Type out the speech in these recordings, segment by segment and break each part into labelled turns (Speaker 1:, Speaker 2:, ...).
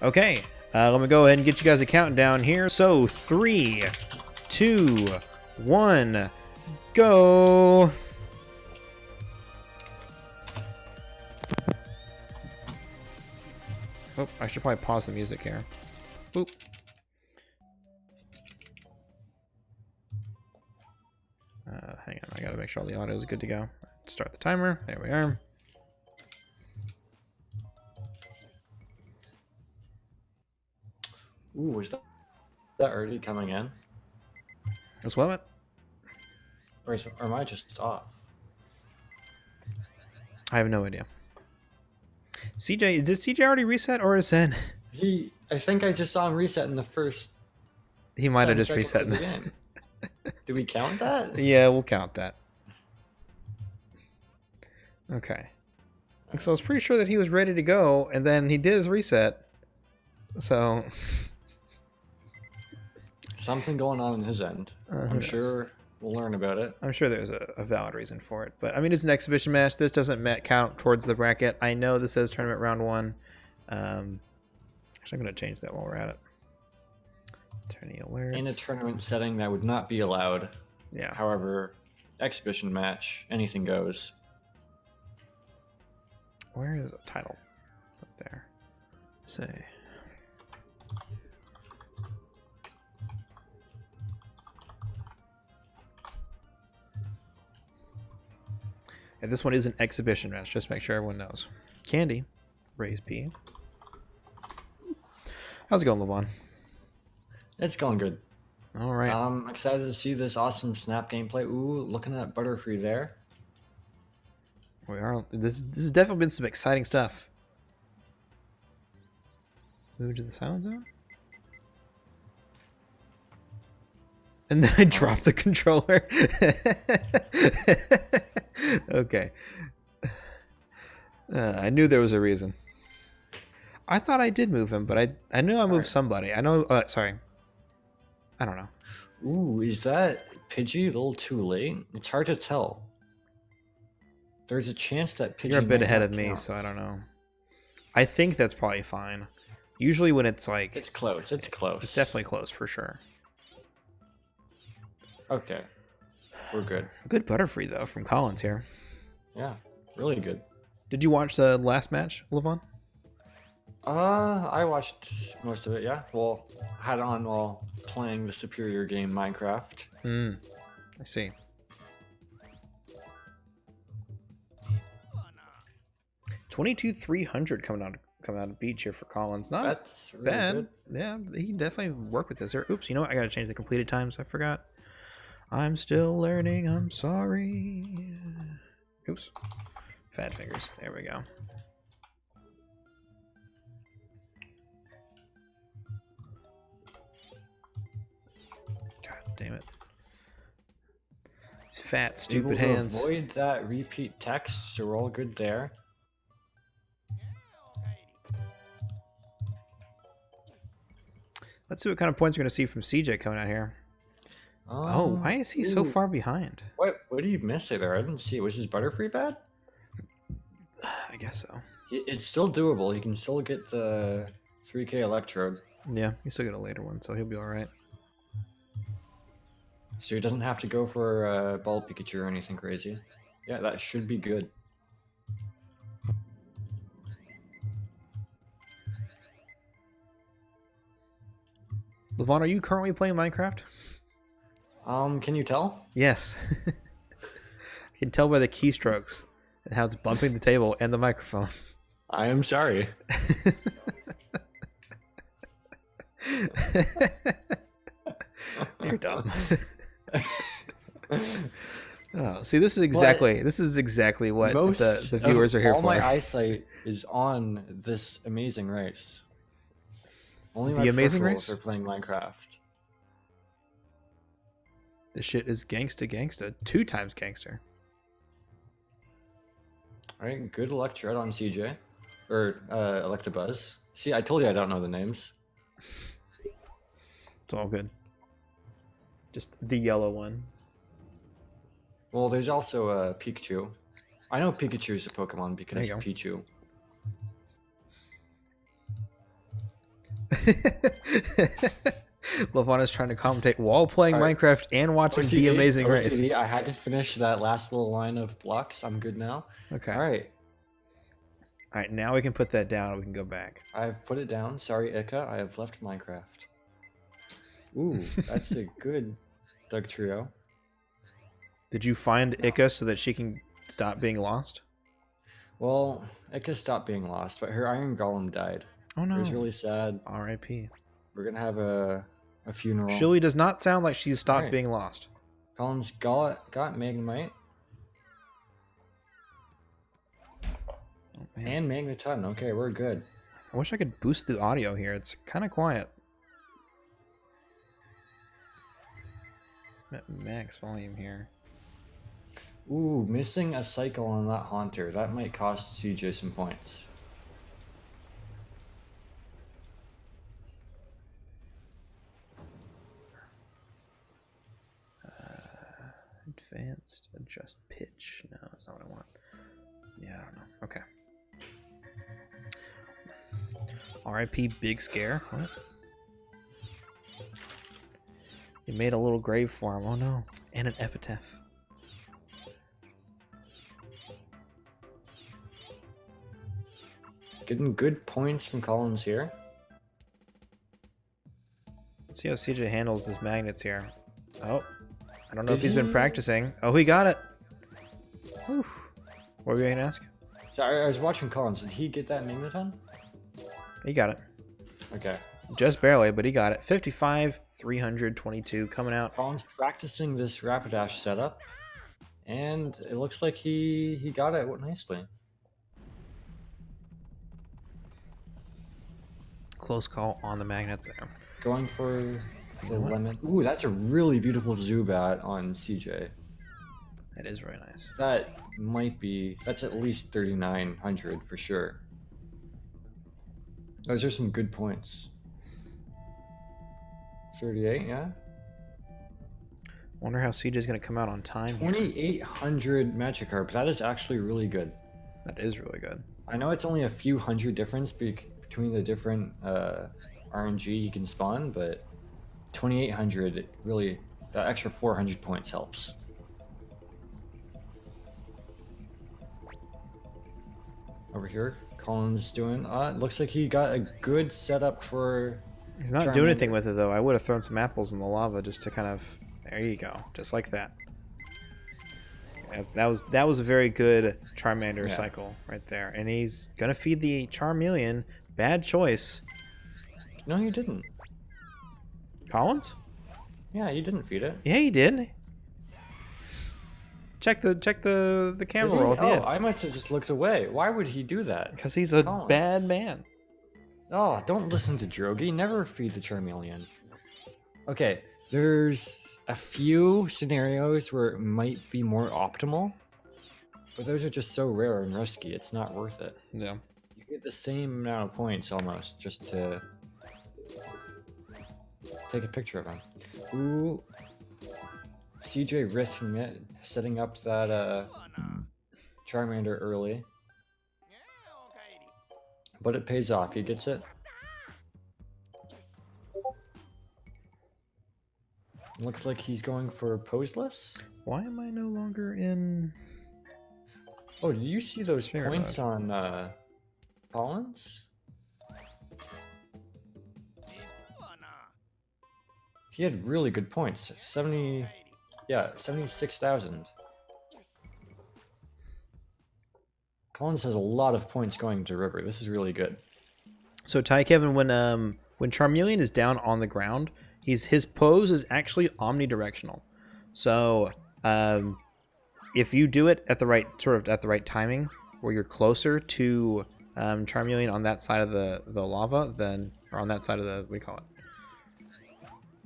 Speaker 1: Okay, let me go ahead and get you guys a countdown here. So 3, 2, 1, go. Oh, I should probably pause the music here. Boop. Hang on, I gotta make sure all the audio is good to go. Start the timer. There we are.
Speaker 2: Ooh, is that already coming in?
Speaker 1: As well,
Speaker 2: Or am I just off?
Speaker 1: I have no idea. CJ, did CJ already reset or is it?
Speaker 2: I think I just saw him reset in the first.
Speaker 1: He might have
Speaker 2: 10
Speaker 1: just
Speaker 2: seconds
Speaker 1: reset.
Speaker 2: of the game. Do we count that?
Speaker 1: Yeah, we'll count that. Okay. So I was pretty sure that he was ready to go, and then he did his reset. So
Speaker 2: Something going on his end. I'm sure we'll learn about it.
Speaker 1: I'm sure there's a valid reason for it. But I mean, it's an exhibition match. This doesn't count towards the bracket. I know this says tournament round 1. Actually, I'm going to change that while we're at it. Tourney alerts.
Speaker 2: In a tournament setting, that would not be allowed.
Speaker 1: Yeah.
Speaker 2: However, exhibition match, anything goes.
Speaker 1: Where is the title? Up there. Say. And this one is an exhibition match. Just make sure everyone knows. Candy, Raise P. How's it going, Levon?
Speaker 2: It's going good.
Speaker 1: All right.
Speaker 2: I'm excited to see this awesome Snap gameplay. Ooh, looking at Butterfree there.
Speaker 1: We are. This has definitely been some exciting stuff. Move to the silent zone. And then I dropped the controller. Okay. I knew there was a reason. I thought I did move him, but I knew I moved somebody. I know. Sorry. I don't know.
Speaker 2: Ooh, is that Pidgey a little too late? It's hard to tell. There's a chance that Pidgey.
Speaker 1: You're a bit
Speaker 2: might
Speaker 1: ahead
Speaker 2: not
Speaker 1: of me,
Speaker 2: count.
Speaker 1: so I don't know. I think that's probably fine. Usually when it's like...
Speaker 2: It's close. It's close.
Speaker 1: It's definitely close for sure.
Speaker 2: Okay. We're good.
Speaker 1: Good Butterfree, though, from Collins here.
Speaker 2: Yeah, really good.
Speaker 1: Did you watch the last match, Levon?
Speaker 2: I watched most of it, yeah. Well, had it on while playing the superior game Minecraft.
Speaker 1: I see. $22,300 coming out of Beach here for Collins. Not
Speaker 2: That's really
Speaker 1: bad.
Speaker 2: good.
Speaker 1: Yeah, he definitely worked with this here. Oops, you know what? I gotta change the completed times. I forgot. I'm still learning. I'm sorry. Oops. Fat fingers. There we go. God damn it. These fat, stupid
Speaker 2: Able to
Speaker 1: hands.
Speaker 2: avoid that repeat text, so we're all good there.
Speaker 1: Let's see what kind of points we're going to see from CJ coming out here. Oh, why is he so far behind?
Speaker 2: What did you miss there? I didn't see it. Was his Butterfree bad?
Speaker 1: I guess so.
Speaker 2: It's still doable. He can still get the 3K Electrode.
Speaker 1: Yeah, he still get a later one, so he'll be alright.
Speaker 2: So he doesn't have to go for Ball Pikachu or anything crazy. Yeah, that should be good.
Speaker 1: Levon, are you currently playing Minecraft?
Speaker 2: Can you tell?
Speaker 1: Yes. I can tell by the keystrokes and how it's bumping the table and the microphone.
Speaker 2: I am sorry.
Speaker 1: You're dumb. Oh, see, this is exactly what the viewers are here
Speaker 2: all
Speaker 1: for.
Speaker 2: my eyesight is on this amazing race. Only my
Speaker 1: The amazing
Speaker 2: peripherals
Speaker 1: race?
Speaker 2: are playing Minecraft.
Speaker 1: This shit is gangsta. 2 times gangster.
Speaker 2: Alright, good Electrode on CJ. Or Electabuzz. See, I told you I don't know the names.
Speaker 1: It's all good. Just the yellow one.
Speaker 2: Well, there's also Pikachu. I know Pikachu is a Pokemon because
Speaker 1: There you go.
Speaker 2: Pichu.
Speaker 1: Levon is trying to commentate while playing
Speaker 2: Alright.
Speaker 1: Minecraft and watching The
Speaker 2: OCD,
Speaker 1: Amazing Race.
Speaker 2: OCD, I had to finish that last little line of blocks. I'm good now.
Speaker 1: Okay.
Speaker 2: All right.
Speaker 1: All right, now we can put that down. We can go back.
Speaker 2: I've put it down. Sorry, Ika. I have left Minecraft. Ooh, that's a good Doug trio.
Speaker 1: Did you find Ika so that she can stop being lost?
Speaker 2: Well, Ika stopped being lost, but her Iron Golem died.
Speaker 1: Oh no.
Speaker 2: It was really sad.
Speaker 1: R.I.P.
Speaker 2: We're gonna have a funeral.
Speaker 1: Shuli does not sound like she's stopped
Speaker 2: Right.
Speaker 1: being lost.
Speaker 2: Collins got Magnemite
Speaker 1: Oh, man.
Speaker 2: and Magneton. Okay, we're good.
Speaker 1: I wish I could boost the audio here. It's kind of quiet. Max volume here.
Speaker 2: Ooh, missing a cycle on that Haunter. That might cost CJ some points.
Speaker 1: Advanced adjust pitch. No, that's not what I want. Yeah, I don't know. Okay. R.I.P. Big Scare. What? You made a little grave for him. Oh no. And an epitaph.
Speaker 2: Getting good points from Collins here.
Speaker 1: Let's see how CJ handles these magnets here. Oh. I don't know
Speaker 2: Did
Speaker 1: if he's been
Speaker 2: he-
Speaker 1: practicing. Oh, he got it. Whew. What were you going to ask?
Speaker 2: Sorry, I was watching Collins. Did he get that Magneton?
Speaker 1: He got it.
Speaker 2: Okay.
Speaker 1: Just barely, but he got it. 55, 322 coming out.
Speaker 2: Collins practicing this Rapidash setup, and it looks like he got it nicely.
Speaker 1: Close call on the magnets there.
Speaker 2: Going for the
Speaker 1: know what?
Speaker 2: lemon. Ooh, that's a really beautiful Zubat on CJ.
Speaker 1: That is really nice.
Speaker 2: That might be. That's at least 3,900 for sure. Those are some good points. 38, yeah.
Speaker 1: Wonder how CJ's going to come out on time here.
Speaker 2: 2,800 Magikarp. That is actually really good.
Speaker 1: That is really good.
Speaker 2: I know it's only a few hundred difference between the different RNG you can spawn, but 2,800, it really, that extra 400 points helps. Over here, Collins doing, it looks like he got a good setup for...
Speaker 1: He's not doing anything with it, though. I would have thrown some apples in the lava just to kind of... There you go. Just like that. Yeah, that was a very good Charmander
Speaker 2: Yeah.
Speaker 1: cycle right there. And he's going to feed the Charmeleon. Bad choice.
Speaker 2: No, you didn't.
Speaker 1: Collins?
Speaker 2: Yeah, you didn't feed it.
Speaker 1: Yeah, he did. Check the camera
Speaker 2: Did he?
Speaker 1: roll.
Speaker 2: Oh, I must have just looked away. Why would he do that?
Speaker 1: Because he's a
Speaker 2: Collins.
Speaker 1: bad man.
Speaker 2: Oh, don't listen to Drogi. Never feed the Charmeleon. Okay, there's a few scenarios where it might be more optimal, but those are just so rare and risky, it's not worth it.
Speaker 1: Yeah.
Speaker 2: You get the same amount of points almost just to take a picture of him. Ooh. CJ risking it, setting up that Charmander early. But it pays off. He gets it. Looks like he's going for Poseless.
Speaker 1: Why am I no longer in...
Speaker 2: Oh, did you see those
Speaker 1: Share
Speaker 2: points on Collins? He had really good points. 76,000. Collins has a lot of points going to River. This is really good.
Speaker 1: So Ty Kevin, when Charmeleon is down on the ground, his pose is actually omnidirectional. So if you do it at the right timing, where you're closer to Charmeleon on that side of the lava, or on that side of the, what do you call it?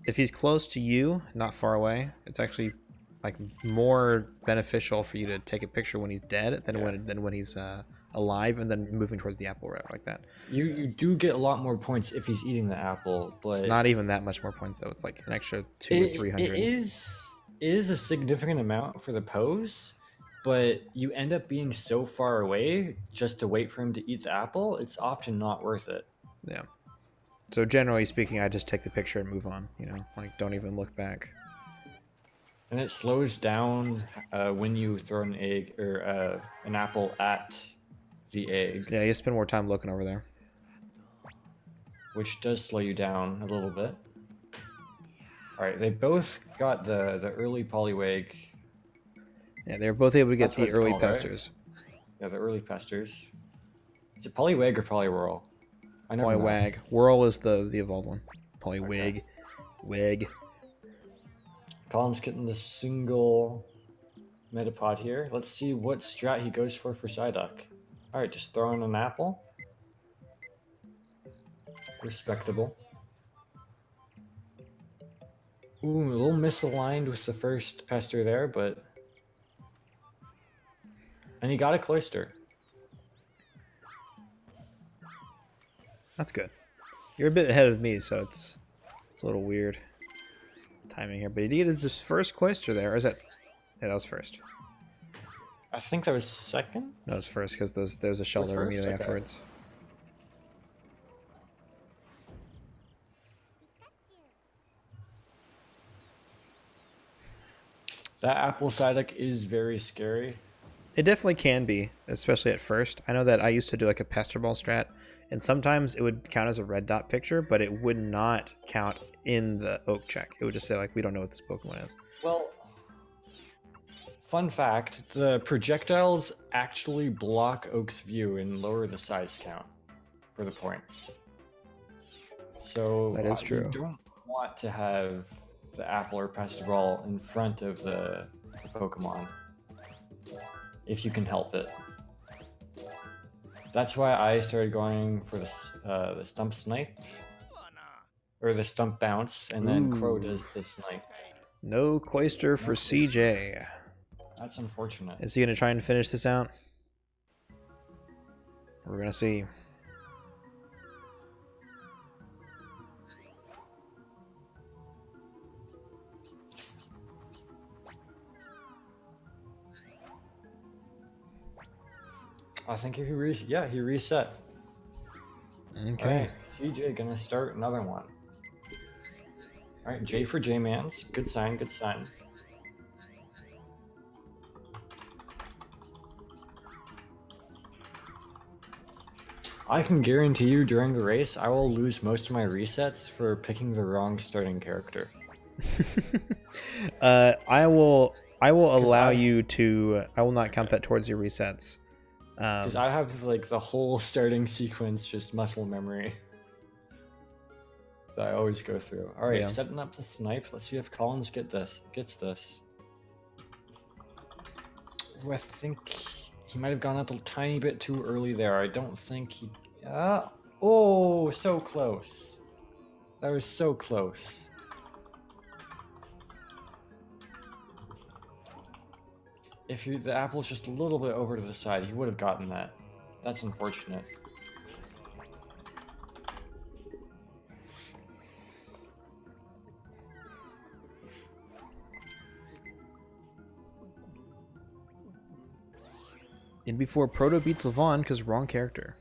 Speaker 1: If he's close to you, not far away, it's actually like more beneficial for you to take a picture when he's dead than when he's alive and then moving towards the apple route like that.
Speaker 2: You do get a lot more points if he's eating the apple, but
Speaker 1: It's not even that much more points though. It's like an extra 200 or 300.
Speaker 2: It is a significant amount for the pose, but you end up being so far away just to wait for him to eat the apple. It's often not worth it.
Speaker 1: Yeah. So generally speaking, I just take the picture and move on. You know, like don't even look back.
Speaker 2: And it slows down when you throw an egg or an apple at the egg,
Speaker 1: Yeah, you spend more time looking over there.
Speaker 2: which does slow you down a little bit. All right, they both got the early Poliwag.
Speaker 1: Yeah, they're both able to get
Speaker 2: That's what
Speaker 1: the
Speaker 2: it's
Speaker 1: early
Speaker 2: called, right?
Speaker 1: pesters.
Speaker 2: Yeah, the early pesters. Is it Poliwag or Poliwhirl? I never know.
Speaker 1: Poliwag. Whirl is the evolved one. Poliwig. Wig.
Speaker 2: Colin's getting the single Metapod here. Let's see what strat he goes for Psyduck. Alright, just throwing an apple. Respectable. Ooh, a little misaligned with the first pester there, but... And he got a Cloyster.
Speaker 1: That's good. You're a bit ahead of me, so it's a little weird timing here. But he did his first Cloyster there. Or is that... Yeah, that was first.
Speaker 2: I think that was second?
Speaker 1: No, it was first, because there's a shell there
Speaker 2: first?
Speaker 1: immediately
Speaker 2: Okay.
Speaker 1: afterwards.
Speaker 2: That apple Psyduck is very scary.
Speaker 1: It definitely can be, especially at first. I know that I used to do like a Pester Ball strat, and sometimes it would count as a red dot picture, but it would not count in the Oak check. It would just say, like, we don't know what this Pokemon is.
Speaker 2: Well, fun fact, the projectiles actually block Oak's view and lower the size count for the points. So
Speaker 1: That is true.
Speaker 2: You don't want to have the apple or Pester Ball in front of the Pokemon if you can help it. That's why I started going for the Stump Snipe, or the Stump Bounce, and then Crow
Speaker 1: Ooh.
Speaker 2: does the Snipe.
Speaker 1: No Cloyster for CJ.
Speaker 2: That's unfortunate.
Speaker 1: Is he going to try and finish this out? We're going to see.
Speaker 2: I think he he reset.
Speaker 1: Okay.
Speaker 2: Alright, CJ gonna start another one. Alright, J for J-Mans. Good sign, good sign. I can guarantee you during the race, I will lose most of my resets for picking the wrong starting character.
Speaker 1: I will allow
Speaker 2: I-
Speaker 1: you to... I will not count that towards your resets.
Speaker 2: Because I have like the whole starting sequence just muscle memory that I always go through. All right,
Speaker 1: Yeah.
Speaker 2: setting up the snipe. Let's see if Collins gets this. Ooh, I think he might have gone up a tiny bit too early there. I don't think he. Oh, so close. That was so close. If the apple's just a little bit over to the side, he would have gotten that. That's unfortunate.
Speaker 1: In before Proto beats Levon because wrong character.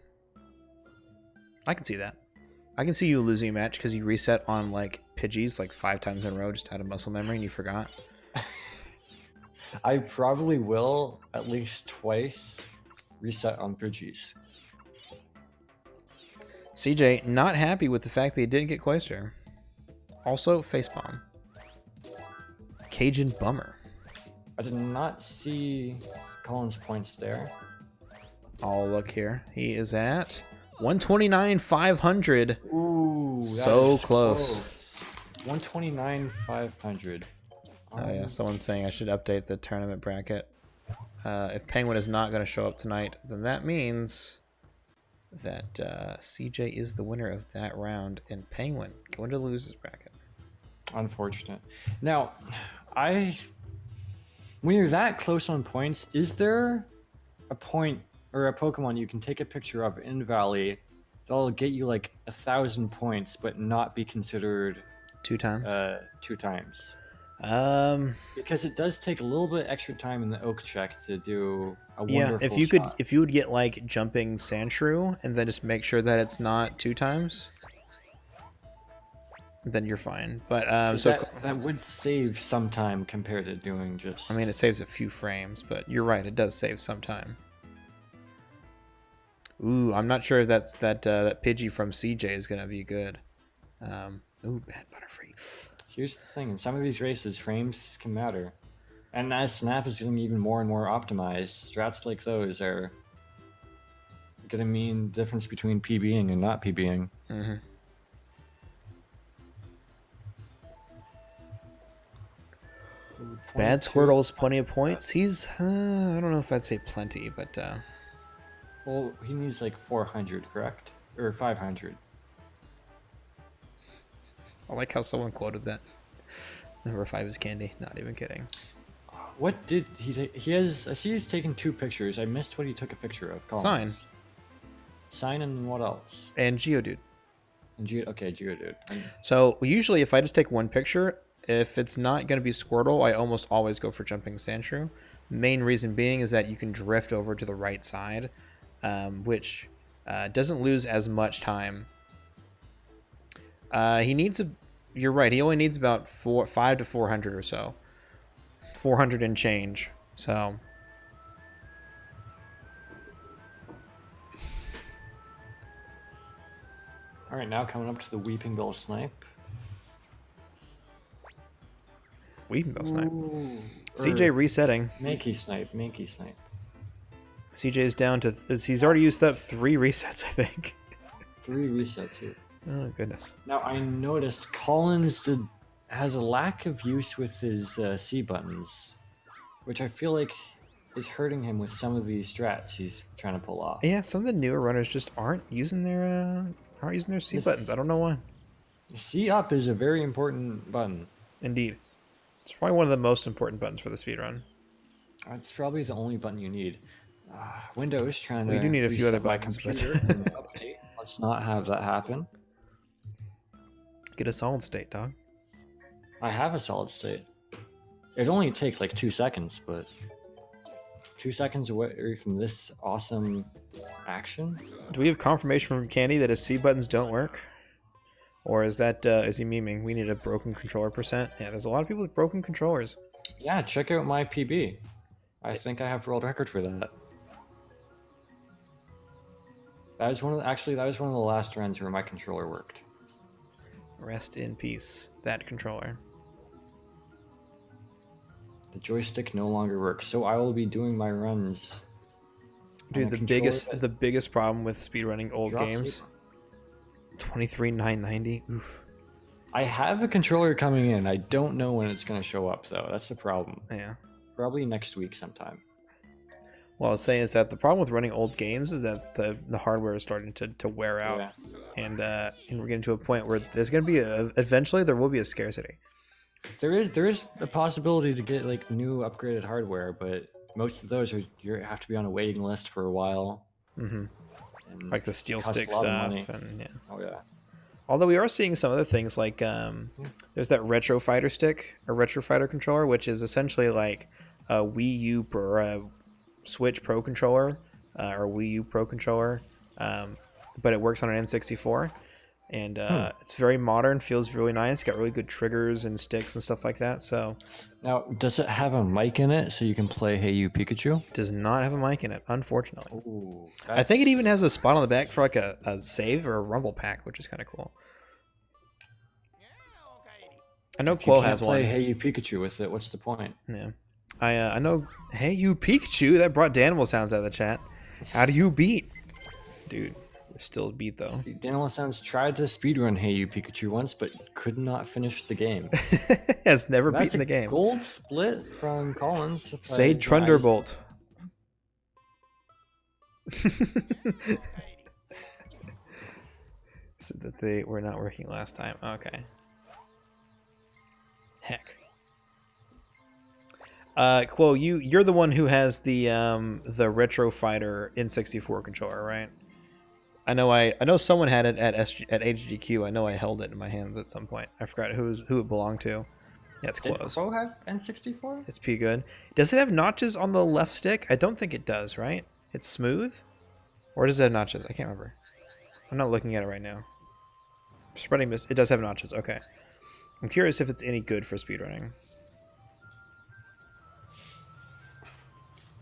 Speaker 1: I can see that. I can see you losing a match because you reset on like Pidgeys like 5 times in a row just out of muscle memory and you forgot.
Speaker 2: I probably will at least twice reset on Pidgeys.
Speaker 1: CJ not happy with the fact that he didn't get Cloyster. Also facepalm. Cajun bummer.
Speaker 2: I did not see Collins' points there.
Speaker 1: I'll look here. He is at 129,500.
Speaker 2: Ooh,
Speaker 1: So close.
Speaker 2: 129,500.
Speaker 1: Oh yeah, someone's saying I should update the tournament bracket. If Penguin is not going to show up tonight, then that means that CJ is the winner of that round, and Penguin going to lose his bracket.
Speaker 2: Unfortunate. Now, when you're that close on points, is there a point or a Pokemon you can take a picture of in Valley that'll get you like 1,000 points, but not be considered
Speaker 1: 2 times?
Speaker 2: 2 times?
Speaker 1: Because
Speaker 2: it does take a little bit extra time in the Oak check to do a
Speaker 1: yeah,
Speaker 2: wonderful
Speaker 1: if you would get like jumping Sandshrew and then just make sure that it's not 2 times. then you're fine. But
Speaker 2: 'Cause
Speaker 1: so
Speaker 2: that would save some time compared to doing just.
Speaker 1: I mean, it saves a few frames, but you're right, it does save some time. Ooh, I'm not sure if that Pidgey from CJ is gonna be good. Ooh, bad Butterfree.
Speaker 2: Here's the thing: in some of these races, frames can matter, and as Snap is getting even more and more optimized, strats like those are gonna mean the difference between PBing and not PBing.
Speaker 1: Mm-hmm. Bad Squirtle's plenty of points. He's I don't know if I'd say plenty, but
Speaker 2: Well, he needs like 400, correct? Or 500.
Speaker 1: I like how someone quoted that. Number 5 is candy. Not even kidding.
Speaker 2: What did he take? He has. I see he's taken 2 pictures. I missed what he took a picture of.
Speaker 1: Sign.
Speaker 2: Sign and what else?
Speaker 1: And Geodude.
Speaker 2: And okay, Geodude.
Speaker 1: So usually if I just take one picture, if it's not going to be Squirtle, I almost always go for Jumping Sandshrew. Main reason being is that you can drift over to the right side, which doesn't lose as much time. He needs you're right, he only needs about 5 to 400 or so. 400 and change, so...
Speaker 2: Alright, now coming up to the Weeping Bell Snipe.
Speaker 1: Weeping Bell Snipe.
Speaker 2: Ooh,
Speaker 1: CJ resetting.
Speaker 2: Mankey Snipe, Mankey Snipe.
Speaker 1: CJ's down to... he's already used up 3 resets, I think.
Speaker 2: 3 resets here.
Speaker 1: Oh, goodness.
Speaker 2: Now, I noticed Collins has a lack of use with his C buttons, which I feel like is hurting him with some of these strats he's trying to pull off.
Speaker 1: Yeah, some of the newer runners just aren't using their C buttons. I don't know why.
Speaker 2: C up is a very important button.
Speaker 1: Indeed. It's probably one of the most important buttons for the speedrun.
Speaker 2: It's probably the only button you need. Windows trying to.
Speaker 1: We do need a few other
Speaker 2: my
Speaker 1: buttons,
Speaker 2: computer and update. Let's not have that happen.
Speaker 1: Get a solid state, dog.
Speaker 2: I have a solid state. It'd only take like 2 seconds, but 2 seconds away from this awesome action.
Speaker 1: Do we have confirmation from Candy that his C buttons don't work? Or is that, is he memeing? We need a broken controller percent? Yeah, there's a lot of people with broken controllers.
Speaker 2: Yeah, check out my PB. I think I have world record for that. That was one of the last runs where my controller worked.
Speaker 1: Rest in peace, that controller.
Speaker 2: The joystick no longer works, so I will be doing my runs.
Speaker 1: Dude, the biggest problem with speedrunning old games. 23,990. Oof.
Speaker 2: I have a controller coming in. I don't know when it's going to show up, though. That's the problem.
Speaker 1: Yeah.
Speaker 2: Probably next week sometime.
Speaker 1: Well, I was saying is that the problem with running old games is that the hardware is starting to wear out,
Speaker 2: Yeah.
Speaker 1: and we're getting to a point where there's going to be eventually there will be a scarcity.
Speaker 2: There is a possibility to get like new upgraded hardware, but most of those you have to be on a waiting list for a while.
Speaker 1: Mm-hmm.
Speaker 2: And
Speaker 1: Like the steel
Speaker 2: costs a
Speaker 1: stick
Speaker 2: lot of
Speaker 1: stuff,
Speaker 2: money.
Speaker 1: and yeah.
Speaker 2: Oh yeah.
Speaker 1: Although we are seeing some other things like there's that Retro Fighter stick, a Retro Fighter controller, which is essentially like a Wii U or a Switch Pro controller or Wii U Pro controller, but it works on an N64, and it's very modern, feels really nice, got really good triggers and sticks and stuff like that. So
Speaker 2: Now, does it have a mic in it so you can play Hey You Pikachu?
Speaker 1: it does not have a mic in it, unfortunately.
Speaker 2: Ooh,
Speaker 1: I think it even has a spot on the back for like a save or a rumble pack, which is kind of cool. I know Quo has one.
Speaker 2: Play Hey You Pikachu with it. What's the point?
Speaker 1: Yeah, I know. Hey, you Pikachu! That brought Danimal Sounds out of the chat. How do you beat, dude? We're still beat though.
Speaker 2: Danimal Sounds tried to speedrun Hey You Pikachu once, but could not finish the game.
Speaker 1: Has never
Speaker 2: That's
Speaker 1: beaten the game.
Speaker 2: Gold split from Collins.
Speaker 1: Say Trunderbolt. Said that they were not working last time. Okay. Heck. Quo, you're the one who has the Retro Fighter N64 controller, right? I know someone had it at HGQ. I know I held it in my hands at some point. I forgot who it belonged to. Yeah, it's
Speaker 2: Did
Speaker 1: close.
Speaker 2: Quo have N64?
Speaker 1: It's pretty good. Does it have notches on the left stick? I don't think it does, right? It's smooth? Or does it have notches? I can't remember. I'm not looking at it right now. Spreading mist. It does have notches. Okay. I'm curious if it's any good for speedrunning.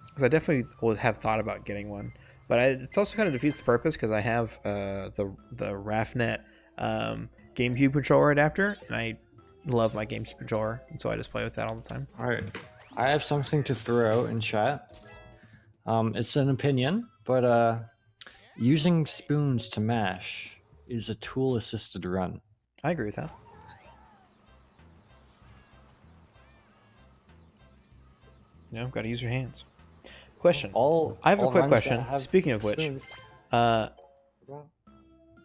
Speaker 1: Because I definitely would have thought about getting one. But it's also kind of defeats the purpose because I have the RAFnet GameCube controller adapter, and I love my GameCube controller, and so I just play with that all the time.
Speaker 2: All right, I have something to throw out in chat. It's an opinion, but using spoons to mash is a tool-assisted run.
Speaker 1: I agree with that. You know, got to use your hands. Question. I have a quick question. Speaking of which,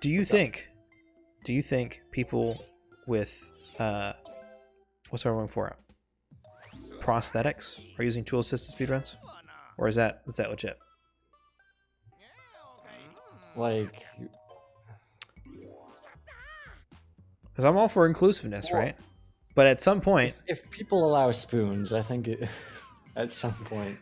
Speaker 1: do you think people with what's our one for it? Prosthetics are using tool assisted speedruns, or is that legit?
Speaker 2: Like,
Speaker 1: because I'm all for inclusiveness, right? But at some point,
Speaker 2: if people allow spoons, I think it. At some point.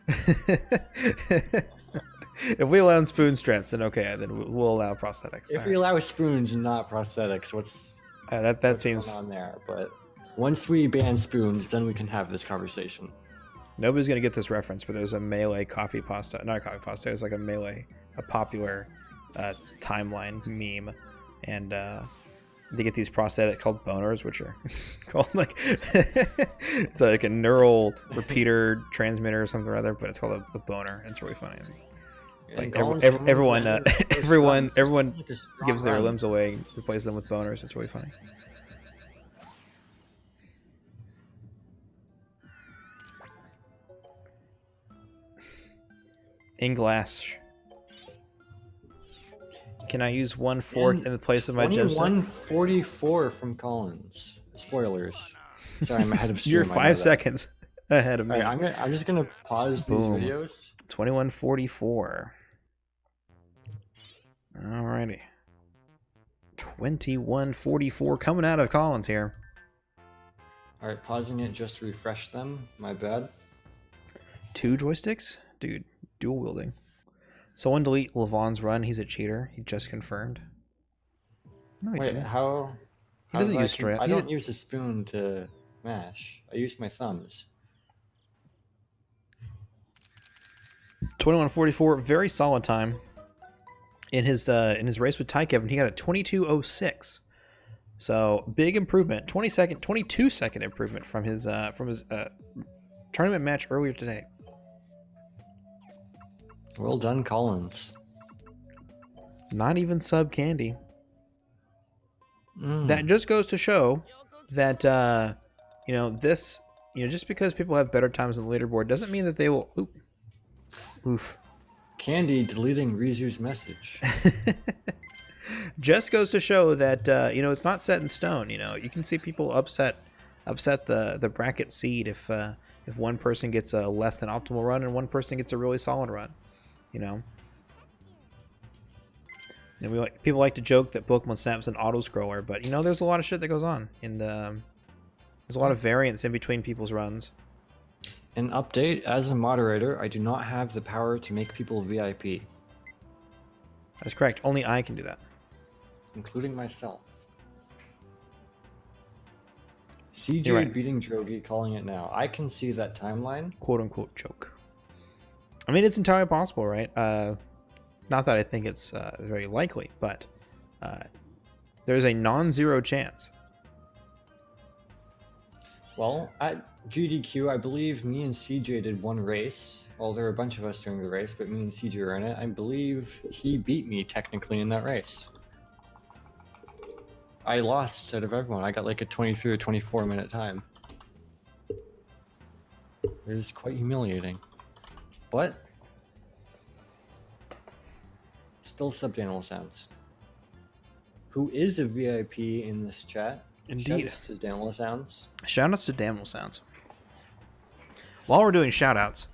Speaker 1: If we allow spoon strengths, then okay, then we'll allow prosthetics.
Speaker 2: If we allow spoons and not prosthetics, what's
Speaker 1: seems
Speaker 2: on there? But once we ban spoons, then we can have this conversation.
Speaker 1: Nobody's gonna get this reference, but there's a Melee copy pasta, not a copy pasta. It's like a Melee, a popular timeline meme, and they get these prosthetics called boners, which are called like it's like a neural repeater transmitter or something or other, but it's called a boner. It's really funny. Like everyone gives their limbs away, and replaces them with boners. It's really funny. In glass. Can I use one fork in the place of my Joseph?
Speaker 2: 2144 from Collins. Spoilers. Sorry, I'm ahead of stream.
Speaker 1: You're 5 seconds ahead of me.
Speaker 2: Right, I'm just gonna pause these videos.
Speaker 1: 2144. Alrighty. 2144 coming out of Collins here.
Speaker 2: Alright, pausing it just to refresh them. My bad.
Speaker 1: 2 joysticks? Dude, dual wielding. Someone delete Levon's run. He's a cheater. He just confirmed. No, he didn't.
Speaker 2: How?
Speaker 1: He doesn't use strength.
Speaker 2: I don't use a spoon to mash. I use my thumbs.
Speaker 1: 2144, very solid time. In his race with Ty Kevin, he got a 22:06. So big improvement. 22-second improvement from his tournament match earlier today.
Speaker 2: Well done, Collins.
Speaker 1: Not even sub Candy. That just goes to show that just because people have better times on the leaderboard doesn't mean that they will. Oof.
Speaker 2: Candy deleting Rizu's message.
Speaker 1: Just goes to show that it's not set in stone. You can see people upset the bracket seed if one person gets a less than optimal run and one person gets a really solid run. People like to joke that Pokemon Snap's an auto scroller, but there's a lot of shit that goes on, and there's a lot of variance in between people's runs.
Speaker 2: An update: as a moderator, I do not have the power to make people VIP.
Speaker 1: That's correct. Only I can do that,
Speaker 2: including myself. CJ
Speaker 1: right.
Speaker 2: Beating Drogi, calling it now. I can see that timeline.
Speaker 1: "Quote unquote" joke. I mean, it's entirely possible, right? Not that I think it's very likely, but there's a non-zero chance.
Speaker 2: Well, at GDQ, I believe me and CJ did one race. Well, there were a bunch of us during the race, but me and CJ were in it. I believe he beat me technically in that race. I lost out of everyone. I got like a 23 or 24 minute time. It was quite humiliating. But still Subdanimal Sounds, who is a VIP in this chat.
Speaker 1: Indeed.
Speaker 2: Shoutouts to Danimal Sounds.
Speaker 1: Shoutouts to Danimal Sounds. While we're doing shoutouts,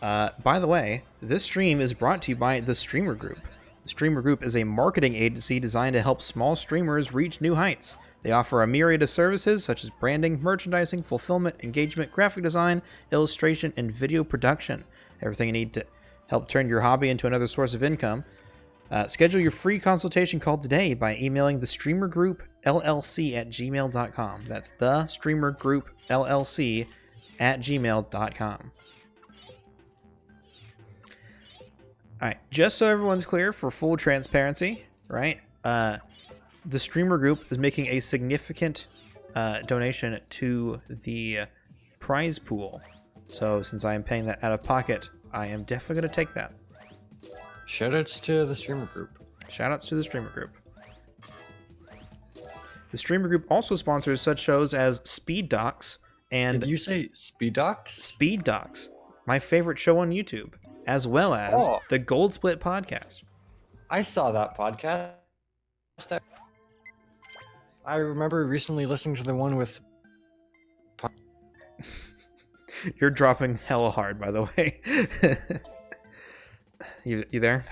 Speaker 1: by the way, this stream is brought to you by the Streamer Group. The Streamer Group is a marketing agency designed to help small streamers reach new heights. They offer a myriad of services such as branding, merchandising, fulfillment, engagement, graphic design, illustration, and video production. Everything you need to help turn your hobby into another source of income. Schedule your free consultation call today by emailing the streamer group llc at gmail.com. That's the streamer group llc at gmail.com. All right, just so everyone's clear, for full transparency, right? The streamer group is making a significant donation to the prize pool. So since I am paying that out of pocket, I am definitely going to take that.
Speaker 2: Shoutouts to the streamer group.
Speaker 1: Shoutouts to the streamer group. The streamer group also sponsors such shows as Speed Docs and
Speaker 2: Did you say Speed Docs?
Speaker 1: Speed Docs, my favorite show on YouTube, as well as the Gold Split podcast.
Speaker 2: I saw that podcast. I remember recently listening to the one with.
Speaker 1: You're dropping hella hard, by the way. You there?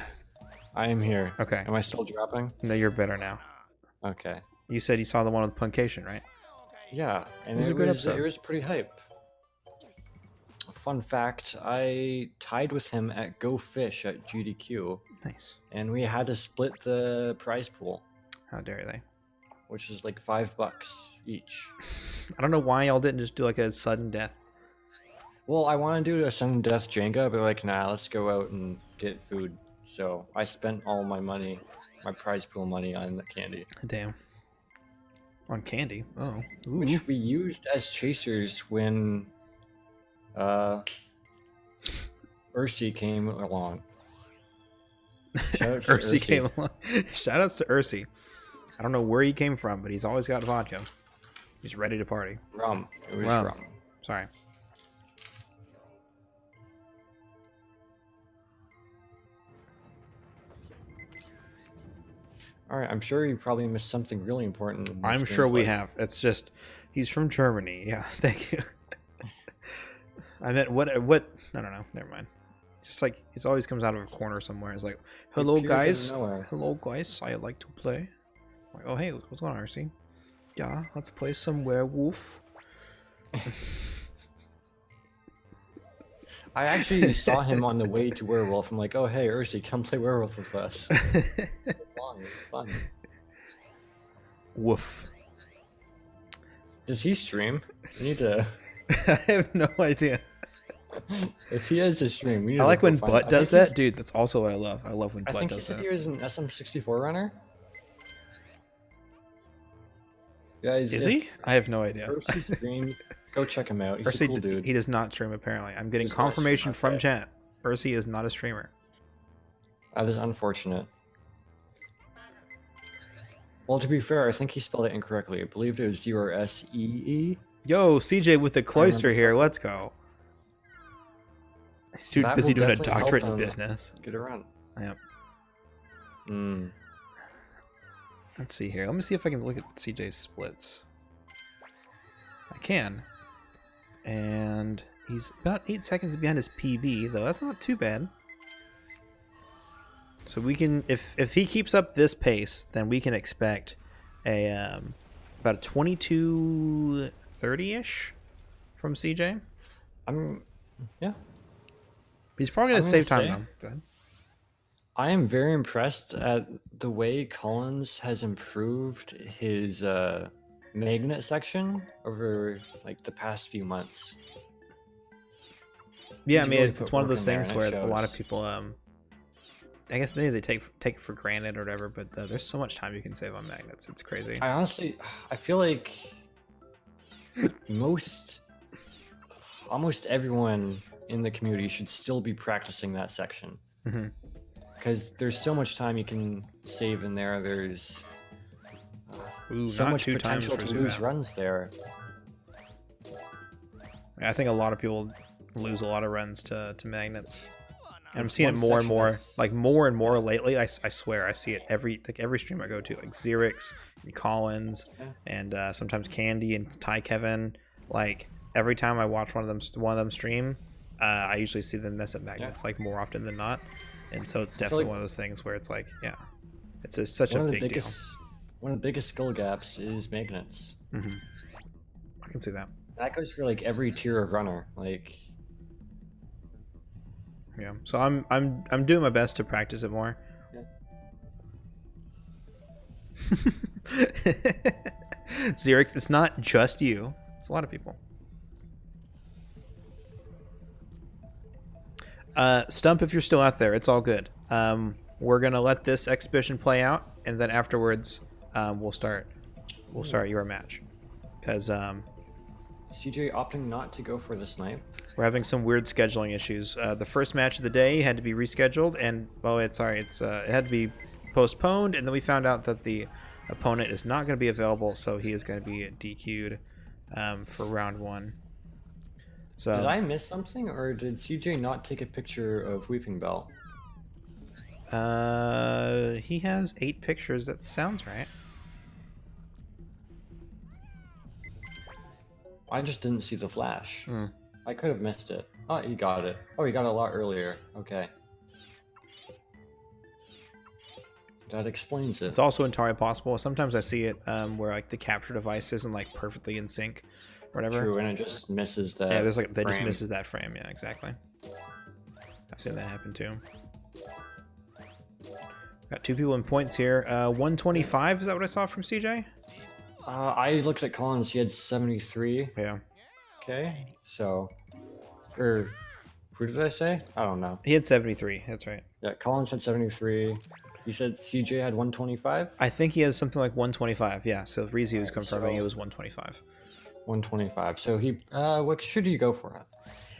Speaker 2: I am here.
Speaker 1: Okay.
Speaker 2: Am I still dropping?
Speaker 1: No, you're better now.
Speaker 2: Okay.
Speaker 1: You said you saw the one with Puncation, right?
Speaker 2: Yeah, and
Speaker 1: It was a good episode.
Speaker 2: It was pretty hype. Fun fact, I tied with him at Go Fish at GDQ,
Speaker 1: Nice.
Speaker 2: and we had to split the prize pool,
Speaker 1: How dare they?
Speaker 2: which is like $5 each.
Speaker 1: I don't know why y'all didn't just do like a sudden death.
Speaker 2: Well, I want to do a sudden death Jenga, but like, nah, let's go out and get food. So I spent all my money, my prize pool money, on the candy,
Speaker 1: Damn. On candy. Oh. Ooh.
Speaker 2: which we used as chasers when Ursi came along. Shoutouts to
Speaker 1: Ursi came along. Shoutouts to Ursi. I don't know where he came from, but he's always got vodka. He's ready to party.
Speaker 2: Rum. It was
Speaker 1: Rum.
Speaker 2: rum.
Speaker 1: Sorry.
Speaker 2: All right, I'm sure you probably missed something really important. in this
Speaker 1: I'm sure we
Speaker 2: gameplay.
Speaker 1: have. It's just he's from Germany. Yeah, thank you. I meant what I don't know. Never mind. Just like he always comes out of a corner somewhere. It's like, hello
Speaker 2: appears out of
Speaker 1: guys.
Speaker 2: nowhere.
Speaker 1: Hello guys. I like to play. I'm like, oh hey, what's going on, RC? Yeah, let's play some werewolf.
Speaker 2: I actually saw him on the way to Werewolf. I'm like, oh hey, Ursi, come play Werewolf with us. It's fun. It's fun.
Speaker 1: Woof.
Speaker 2: Does he stream? We need to.
Speaker 1: I have no idea.
Speaker 2: If he has a stream, we need
Speaker 1: I
Speaker 2: to
Speaker 1: like
Speaker 2: go
Speaker 1: when
Speaker 2: find-
Speaker 1: Butt
Speaker 2: I
Speaker 1: does
Speaker 2: think
Speaker 1: that, dude. That's also what I love. I love when
Speaker 2: I
Speaker 1: Butt
Speaker 2: think he
Speaker 1: does
Speaker 2: said
Speaker 1: that.
Speaker 2: he was an SM64 runner. Guys,
Speaker 1: Is he? I have no idea.
Speaker 2: Ursi stream, go check him out. He's
Speaker 1: Ursi,
Speaker 2: a cool dude.
Speaker 1: he does not stream apparently. I'm getting
Speaker 2: Does not
Speaker 1: confirmation
Speaker 2: stream,
Speaker 1: from
Speaker 2: okay.
Speaker 1: chat. Ursi is not a streamer.
Speaker 2: That is unfortunate. Well, to be fair, I think he spelled it incorrectly. I believed it was URSEE.
Speaker 1: Yo, CJ with the cloister here. Let's go. He's too
Speaker 2: That
Speaker 1: busy
Speaker 2: will
Speaker 1: doing a
Speaker 2: definitely help
Speaker 1: doctorate in
Speaker 2: him.
Speaker 1: business.
Speaker 2: Get around.
Speaker 1: Yep.
Speaker 2: Hmm.
Speaker 1: Let's see here. Let me see if I can look at CJ's splits. I can. And he's about 8 seconds behind his PB, though. That's not too bad. So we can, if he keeps up this pace, then we can expect a about a 22:30-ish from CJ.
Speaker 2: Yeah.
Speaker 1: He's probably gonna
Speaker 2: I'm
Speaker 1: save
Speaker 2: gonna
Speaker 1: time
Speaker 2: say-
Speaker 1: though. Go ahead.
Speaker 2: I am very impressed at the way Collins has improved his magnet section over like the past few months.
Speaker 1: Yeah, I
Speaker 2: He's
Speaker 1: mean
Speaker 2: really
Speaker 1: it's
Speaker 2: put
Speaker 1: one of
Speaker 2: work
Speaker 1: those
Speaker 2: in there,
Speaker 1: things
Speaker 2: and
Speaker 1: where
Speaker 2: it
Speaker 1: a lot of
Speaker 2: shows.
Speaker 1: people I guess maybe they take it for granted or whatever, but there's so much time you can save on magnets. It's crazy.
Speaker 2: I feel like almost everyone in the community should still be practicing that section.
Speaker 1: Mhm.
Speaker 2: Because there's so much time you can save in there. There's
Speaker 1: Ooh,
Speaker 2: so
Speaker 1: not
Speaker 2: much
Speaker 1: 2 times
Speaker 2: potential
Speaker 1: for
Speaker 2: to lose
Speaker 1: Zubat.
Speaker 2: runs there.
Speaker 1: I think a lot of people lose a lot of runs to magnets. And I'm
Speaker 2: It's
Speaker 1: seeing it
Speaker 2: one
Speaker 1: more and
Speaker 2: section
Speaker 1: more,
Speaker 2: that's-
Speaker 1: like more and more lately. I swear I see it every stream I go to, like Xerix and Collins,
Speaker 2: Yeah.
Speaker 1: and sometimes Candy and Ty Kevin. Like every time I watch one of them stream, I usually see them mess up magnets like more often than not. And so it's
Speaker 2: feel
Speaker 1: definitely
Speaker 2: like-
Speaker 1: one of those things where it's like, yeah, it's such
Speaker 2: One
Speaker 1: a
Speaker 2: of the
Speaker 1: big
Speaker 2: one of the biggest skill gaps is magnets.
Speaker 1: deal. I can see that.
Speaker 2: That goes for like every tier of runner. Like,
Speaker 1: Yeah. So I'm doing my best to practice it more.
Speaker 2: Yeah.
Speaker 1: Xerix, it's not just you. It's a lot of people. Stump, if you're still out there, it's all good. We're gonna let this exhibition play out, and then afterwards, we'll start your match. Because
Speaker 2: CJ opting not to go for the snipe.
Speaker 1: we're having some weird scheduling issues. The first match of the day had to be rescheduled, and it had to be postponed, and then we found out that the opponent is not going to be available, so he is going to be DQ'd for round 1. So
Speaker 2: Did I miss something, or did CJ not take a picture of Weeping Bell?
Speaker 1: he has 8 pictures. That sounds right.
Speaker 2: I just didn't see the flash.
Speaker 1: Hmm.
Speaker 2: I could have missed it. Oh, he got it. Oh, he got it a lot earlier. Okay. That explains it.
Speaker 1: It's also entirely possible. Sometimes I see it where like the capture device isn't like perfectly in sync, or whatever.
Speaker 2: True, and it just misses that.
Speaker 1: Yeah, there's like that just
Speaker 2: frame.
Speaker 1: misses that frame. Yeah, exactly. I've seen that happen too. Got 2 people in points here. 125. Is that what I saw from CJ?
Speaker 2: I looked at Collins. He had 73.
Speaker 1: Yeah.
Speaker 2: Okay, so, or who did I say? I don't know.
Speaker 1: He had 73. That's right.
Speaker 2: Yeah, Collins had 73. You said CJ had 125.
Speaker 1: I think he has something like 125. Yeah. So Reezy was confirming
Speaker 2: so-
Speaker 1: it was 125.
Speaker 2: 125. So he, what should he go for?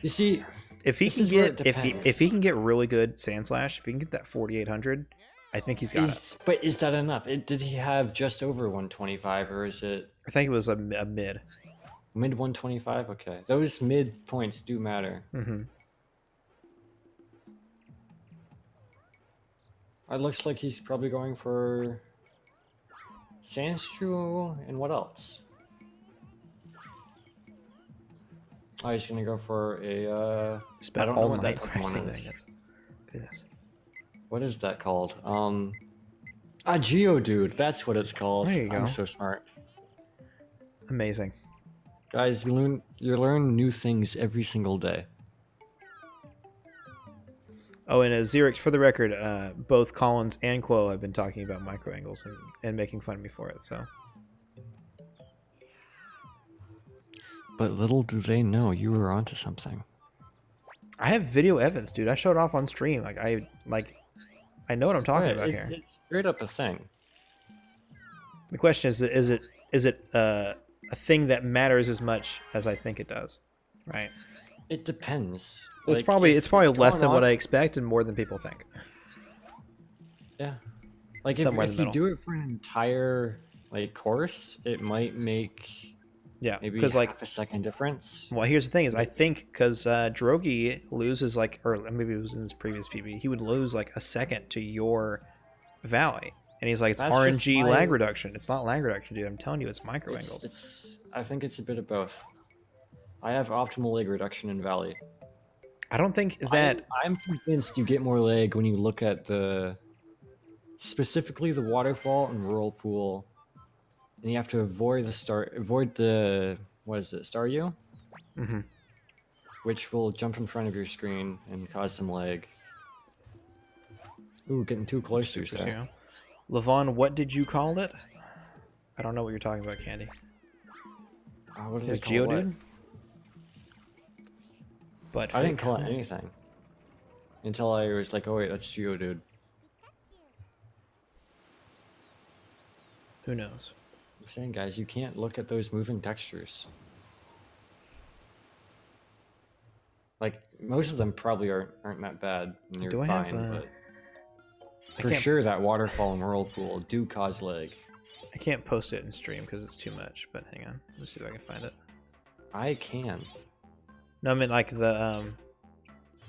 Speaker 2: You see,
Speaker 1: If he
Speaker 2: This
Speaker 1: can
Speaker 2: is where
Speaker 1: get
Speaker 2: it
Speaker 1: if
Speaker 2: depends.
Speaker 1: he can get really good sand slash, if he can get that 4800, I think he's got it.
Speaker 2: but is that enough? Did he have just over 125, or is it
Speaker 1: I think it was a mid.
Speaker 2: mid 125? Okay, those mid points do matter.
Speaker 1: Mm-hmm.
Speaker 2: It looks like he's probably going for Sandstrew and what else? Oh, he's gonna go for a. I
Speaker 1: Spent
Speaker 2: don't know
Speaker 1: all
Speaker 2: what that
Speaker 1: night
Speaker 2: Pokemon
Speaker 1: practicing
Speaker 2: is.
Speaker 1: that. Goodness.
Speaker 2: What is that called? Geodude. That's what it's called.
Speaker 1: There you go.
Speaker 2: I'm so smart,
Speaker 1: Amazing.
Speaker 2: guys. You learn new things every single day.
Speaker 1: Oh, and Xerix, for the record, both Collins and Quo have been talking about micro angles and making fun of me for it. So
Speaker 2: But little do they know you were onto something.
Speaker 1: I have video evidence, dude. I showed off on stream. I know what I'm talking about here.
Speaker 2: It's straight up a thing.
Speaker 1: The question is it a thing that matters as much as I think it does, right?
Speaker 2: It depends.
Speaker 1: It's
Speaker 2: Like,
Speaker 1: probably
Speaker 2: if
Speaker 1: less
Speaker 2: going
Speaker 1: than what
Speaker 2: on-
Speaker 1: I expect and more than people think.
Speaker 2: Yeah. Like
Speaker 1: Somewhere in
Speaker 2: if
Speaker 1: the
Speaker 2: you
Speaker 1: middle.
Speaker 2: do it for an entire course, it might make
Speaker 1: Yeah,
Speaker 2: maybe
Speaker 1: because
Speaker 2: half a second difference.
Speaker 1: well, here's the thing: is I think because Drogi loses or maybe it was in his previous PB, he would lose like a second to your Valley, and he's like, it's
Speaker 2: That's just
Speaker 1: RNG
Speaker 2: my-
Speaker 1: lag reduction. It's not lag reduction, dude. I'm telling you, it's micro angles.
Speaker 2: I think it's a bit of both. I have optimal leg reduction in Valley.
Speaker 1: I don't think that.
Speaker 2: I'm convinced you get more leg when you look at specifically the waterfall and whirlpool, and you have to avoid the what is it, Staryu,
Speaker 1: Mm-hmm.
Speaker 2: which will jump in front of your screen and cause some lag. Ooh, getting too close to there.
Speaker 1: Levon, what did you call it? I don't know what you're talking about, Candy.
Speaker 2: What do
Speaker 1: His
Speaker 2: they call it?
Speaker 1: Geodude? But
Speaker 2: I didn't
Speaker 1: fake.
Speaker 2: call it anything until I was like, oh wait, that's Geodude.
Speaker 1: Who knows?
Speaker 2: I'm saying, guys, you can't look at those moving textures. Like, most of them probably aren't that bad, and you're
Speaker 1: Do I have,
Speaker 2: fine, but
Speaker 1: I
Speaker 2: for
Speaker 1: can't-
Speaker 2: sure that waterfall and whirlpool do cause lag.
Speaker 1: I can't post it in stream because it's too much. But hang on, let's see if I can find it.
Speaker 2: I can.
Speaker 1: No, I mean like the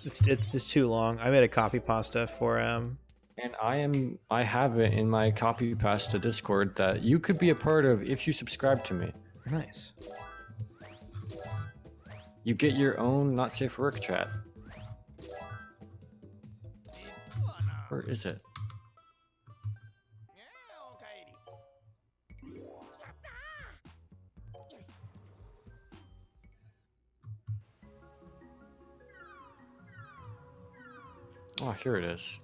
Speaker 1: it's just too long. I made a copy pasta for
Speaker 2: And I have it in my copy pasta Discord that you could be a part of if you subscribe to me.
Speaker 1: nice.
Speaker 2: You get your own not safe for work chat. Where is it? Oh, here it is.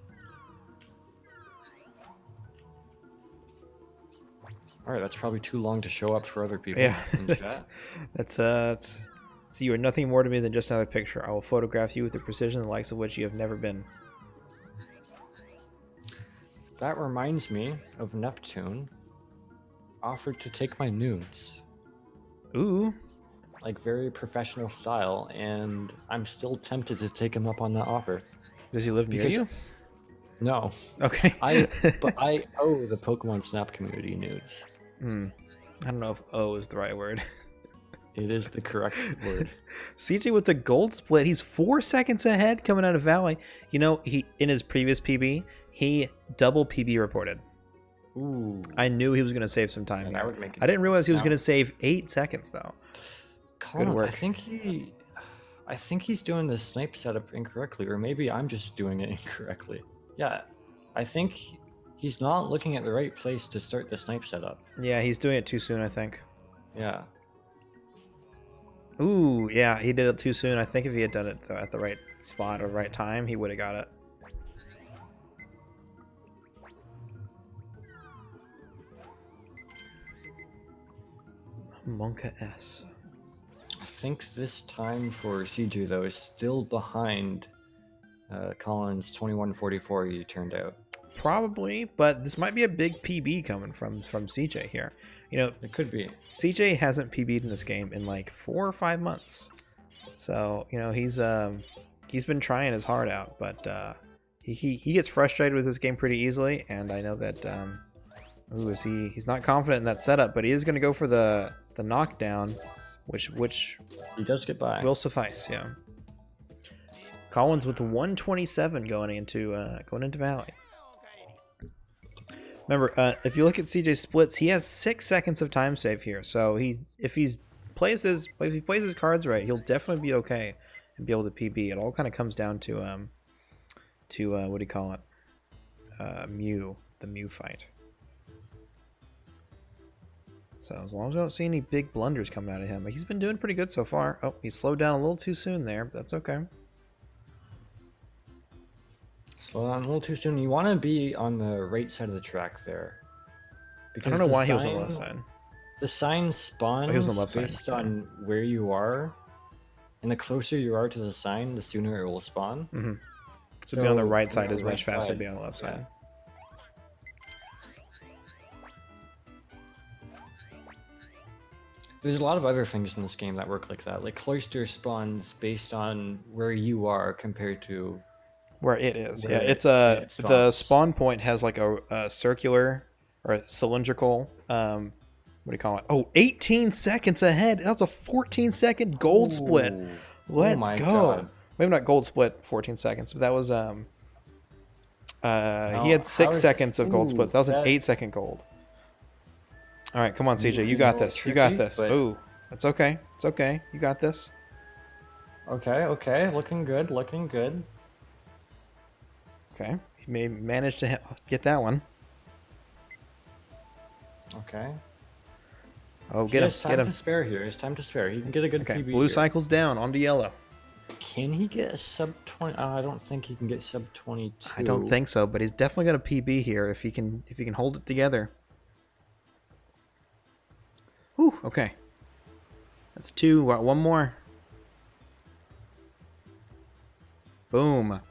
Speaker 2: All right, that's probably too long to show up for other people
Speaker 1: Yeah,
Speaker 2: in chat.
Speaker 1: that's. So you are nothing more to me than just another picture. I will photograph you with the precision the likes of which you have never been.
Speaker 2: That reminds me of Neptune offered to take my nudes,
Speaker 1: Ooh.
Speaker 2: like very professional style, and I'm still tempted to take him up on that offer.
Speaker 1: Does he live near
Speaker 2: Because-
Speaker 1: you?
Speaker 2: No,
Speaker 1: Okay.
Speaker 2: but I owe the Pokemon Snap community nudes.
Speaker 1: I don't know if O is the right word.
Speaker 2: It is the correct word.
Speaker 1: CJ with the gold split. He's 4 seconds ahead coming out of Valley. You know, he in his previous PB, he double PB reported.
Speaker 2: Ooh.
Speaker 1: I knew he was going to save some time.
Speaker 2: And
Speaker 1: There.
Speaker 2: that would make a
Speaker 1: I didn't realize he was
Speaker 2: difference.
Speaker 1: going to save 8 seconds though.
Speaker 2: Colin,
Speaker 1: work.
Speaker 2: I think he's doing the snipe setup incorrectly, or maybe I'm just doing it incorrectly. Yeah, I think he's not looking at the right place to start the snipe setup.
Speaker 1: Yeah, he's doing it too soon, I think.
Speaker 2: Yeah.
Speaker 1: Ooh, yeah, he did it too soon. I think if he had done it though, at the right spot or right time, he would have got it. Monka S.
Speaker 2: I think this time for CJ, though, is still behind Colin's 2144 he turned out.
Speaker 1: Probably, but this might be a big PB coming from CJ here. You know,
Speaker 2: It could be.
Speaker 1: CJ hasn't PB'd in this game in like 4 or 5 months. So, you know, he's been trying his heart out, but he gets frustrated with this game pretty easily, and I know that he's not confident in that setup, but he is going to go for the knockdown, which
Speaker 2: He does get by.
Speaker 1: will suffice, yeah. Collins with 127 going into Valley. Remember, if you look at CJ's splits, he has 6 seconds of time save here. So if he plays his cards right, he'll definitely be okay and be able to PB. It all kind of comes down to what do you call it? Mew, the Mew fight. So as long as I don't see any big blunders coming out of him, he's been doing pretty good so far. Oh, he slowed down a little too soon there, but that's okay.
Speaker 2: Slow down a little too soon. You want to be on the right side of the track there.
Speaker 1: I don't know why he was on the left side.
Speaker 2: The sign spawns
Speaker 1: he was on the left side,
Speaker 2: based on where you are, and the closer you are to the sign, the sooner it will spawn.
Speaker 1: Mm-hmm. So being on the right
Speaker 2: on
Speaker 1: side
Speaker 2: the
Speaker 1: is much
Speaker 2: right
Speaker 1: faster
Speaker 2: side,
Speaker 1: than being on the left
Speaker 2: yeah.
Speaker 1: side.
Speaker 2: There's a lot of other things in this game that work like that. Like Cloister spawns based on where you are compared to
Speaker 1: Where it is,
Speaker 2: Where
Speaker 1: yeah.
Speaker 2: it-
Speaker 1: It's
Speaker 2: it
Speaker 1: the
Speaker 2: spawns.
Speaker 1: spawn point has like a circular or a cylindrical. What do you call it? Oh, 18 seconds ahead. That was a 14-second gold split.
Speaker 2: Ooh.
Speaker 1: Let's
Speaker 2: my
Speaker 1: go.
Speaker 2: God.
Speaker 1: Maybe not gold split 14 seconds, but that was he had
Speaker 2: how
Speaker 1: 6
Speaker 2: is-
Speaker 1: seconds of gold
Speaker 2: ooh,
Speaker 1: splits. That was an
Speaker 2: that-
Speaker 1: 8-second gold. All right, come on, CJ. You
Speaker 2: Maybe
Speaker 1: got
Speaker 2: a
Speaker 1: this.
Speaker 2: little
Speaker 1: You got
Speaker 2: tricky,
Speaker 1: this.
Speaker 2: but-
Speaker 1: Ooh, that's okay. It's okay. You got this.
Speaker 2: Okay, looking good, looking good.
Speaker 1: Okay. You may manage to get that one.
Speaker 2: Okay.
Speaker 1: Oh,
Speaker 2: He
Speaker 1: get
Speaker 2: has
Speaker 1: him.
Speaker 2: time
Speaker 1: Get
Speaker 2: to
Speaker 1: him.
Speaker 2: spare here. There's time to spare. He can get a good
Speaker 1: Okay.
Speaker 2: PB
Speaker 1: Blue
Speaker 2: here.
Speaker 1: cycle's down. On to yellow.
Speaker 2: Can he get a sub 20? I don't think he can get sub 22.
Speaker 1: I don't think so, but he's definitely going to PB here if he can hold it together. Whew, okay. That's 2. One more. Boom.